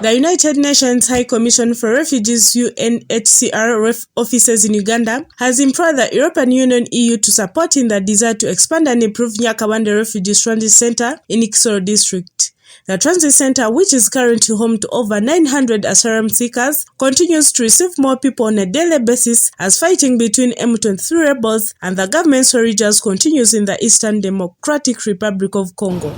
The United Nations High Commission for Refugees UNHCR offices in Uganda has implored the European Union EU to support in the desire to expand and improve Nyakabande Refugee Transit Centre in Kisoro District. The transit centre, which is currently home to over 900 asylum seekers, continues to receive more people on a daily basis as fighting between M23 rebels and the government soldiers continues in the Eastern Democratic Republic of Congo.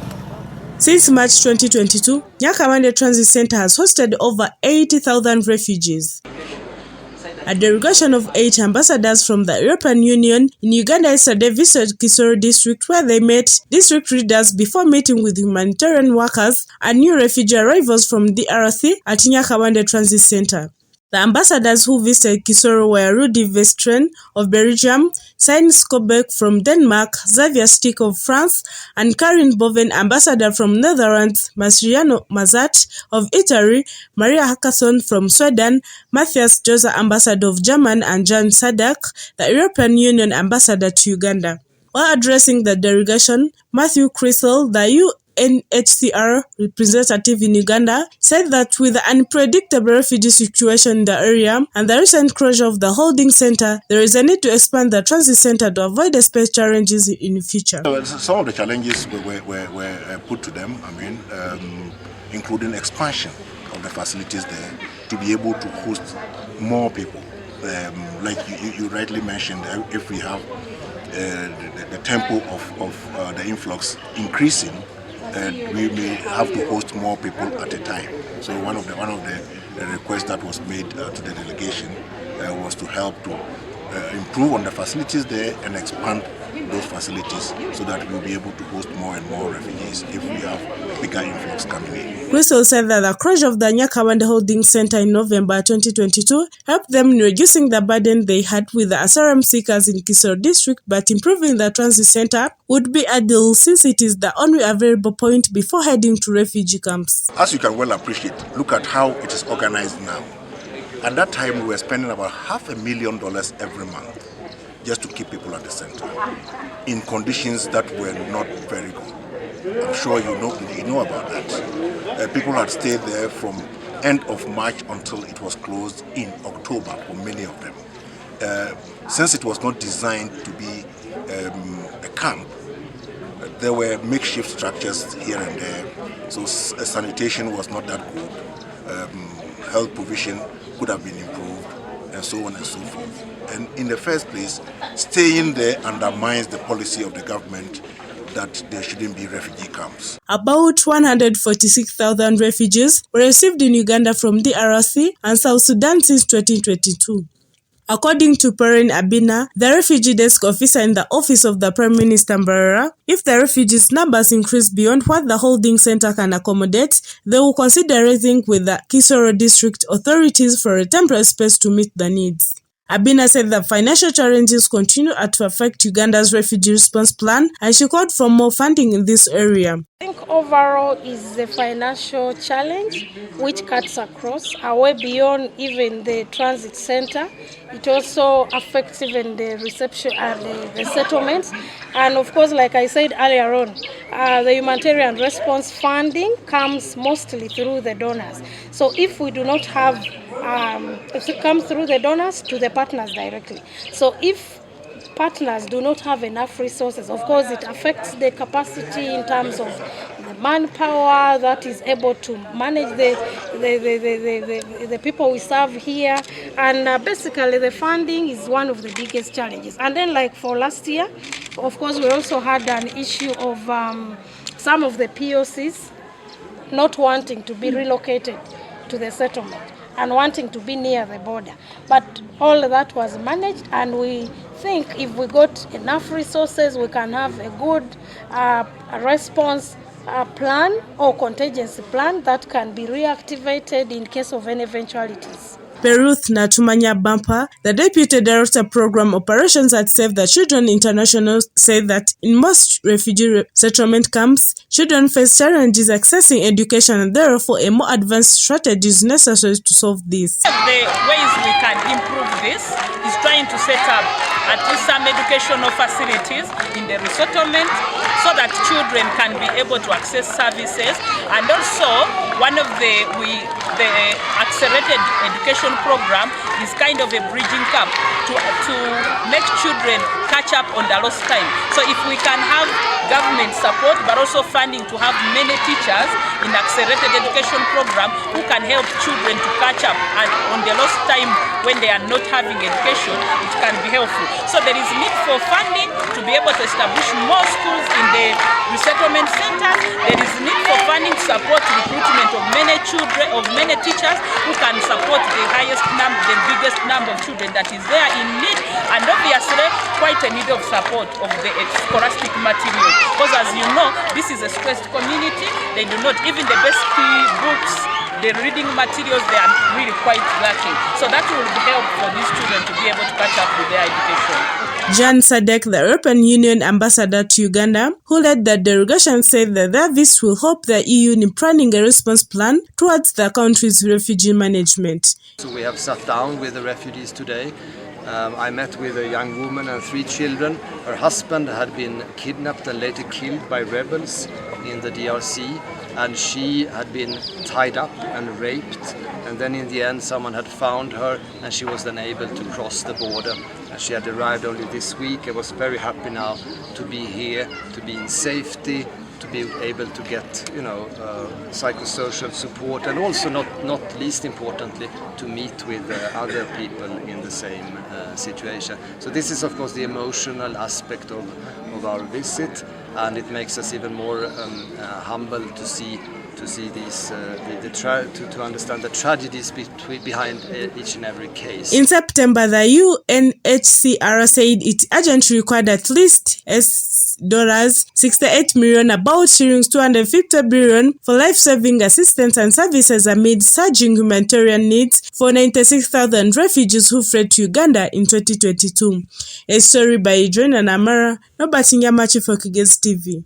Since March 2022, Nyakabande Transit Centre has hosted over 80,000 refugees. A delegation of 8 ambassadors from the European Union in Uganda yesterday visited Kisoro District, where they met district leaders before meeting with humanitarian workers and new refugee arrivals from DRC at Nyakabande Transit Centre. The ambassadors who visited Kisoro were Rudi Veestraeten of Belgium, Signe Skovbakke from Denmark, Xavier of France, and Karin Boven, ambassador from Netherlands, Massimiliano Mazzanti of Italy, Hakansson from Sweden, Matthias, ambassador of Germany, and Sadek, the European Union ambassador to Uganda. While addressing the delegation, Matthias, the UNHCR representative in Uganda, said that with the unpredictable refugee situation in the area and the recent closure of the holding center, there is a need to expand the transit center to avoid the space challenges in the future. Some of the challenges were put to them, including expansion of the facilities there to be able to host more people. Like you rightly mentioned, if we have the tempo of the influx increasing, we may have to host more people at a time. So one of the requests that was made to the delegation was to help to improve on the facilities there and expand those facilities so that we'll be able to host more and more refugees if we have bigger influx coming in. Crystal said that the closure of the Nyakabande Holding Center in November 2022 helped them in reducing the burden they had with the asylum seekers in Kisoro District, but improving the transit center would be ideal since it is the only available point before heading to refugee camps. As you can well appreciate, look at how it is organized now. At that time, we were spending about $500,000 every month just to keep people at the center in conditions that were not very good. I'm sure you know about that. People had stayed there from end of March until it was closed in October for many of them. Since it was not designed to be a camp, there were makeshift structures here and there, so sanitation was not that good. Health provision could have been improved, and so on and so forth. And in the first place, staying there undermines the policy of the government that there shouldn't be refugee camps. About 146,000 refugees were received in Uganda from DRC and South Sudan since 2022. According to Karin, the refugee desk officer in the office of the Prime Minister, if the refugees' numbers increase beyond what the holding center can accommodate, they will consider raising with the Kisoro District authorities for a temporary space to meet the needs. Abina said that financial challenges continue to affect Uganda's refugee response plan, and she called for more funding in this area. I think overall is the financial challenge which cuts across way beyond even the transit center. It also affects even the reception and the settlements. And of course, like I said earlier on, the humanitarian response funding comes mostly through the donors. So if we do not have, it comes through the donors to the partners directly. So if partners do not have enough resources, of course it affects the capacity in terms of the manpower that is able to manage the people we serve here, and basically the funding is one of the biggest challenges. And then like for last year, of course we also had an issue of some of the POCs not wanting to be relocated to the settlement and wanting to be near the border. But all of that was managed, and we think if we got enough resources, we can have a good response plan or contingency plan that can be reactivated in case of any eventualities. Peruth Natumanya Bampa, the Deputy Director Program Operations at Save the Children International, said that in most refugee settlement camps, children face challenges accessing education, and therefore a more advanced strategy is necessary to solve this. The ways we can improve this is trying trying to set up at least some educational facilities in the resettlement so that children can be able to access services. And also, one of the accelerated education program is kind of a bridging camp to make children catch up on the lost time. So if we can have government support but also funding to have many teachers in accelerated education program who can help children to catch up on the lost time when they are not having education, it can be helpful. So there is need for funding to be able to establish more schools in the resettlement centers. There is need for funding to support recruitment of many children, of many teachers who can support the biggest number of children that is there in need, and obviously quite a need of support of the scholastic material. Because as you know, this is a stressed community. They do not, even the best books, the reading materials, they are really quite lacking. So that will help for these children to be able to catch up with their education. Sadek, the European Union ambassador to Uganda, who led the delegation, said that their visit will help the EU in planning a response plan towards the country's refugee management. So we have sat down with the refugees today. I met with a young woman and 3 children. Her husband had been kidnapped and later killed by rebels in the DRC, and she had been tied up and raped, and then in the end someone had found her and she was then able to cross the border. And she had arrived only this week. I was very happy now to be here, to be in safety, to be able to get, psychosocial support, and also not least importantly to meet with other people in the same situation. So this is of course the emotional aspect of our visit, and it makes us even more humble to see these to understand the tragedies behind each and every case. In September, the UNHCR said it urgently required at least $68 million, about shillings 250 billion, for life-saving assistance and services amid surging humanitarian needs for 96,000 refugees who fled to Uganda in 2022. A story by Adrian and Amara, Robert Nyamachi for Kigezi TV.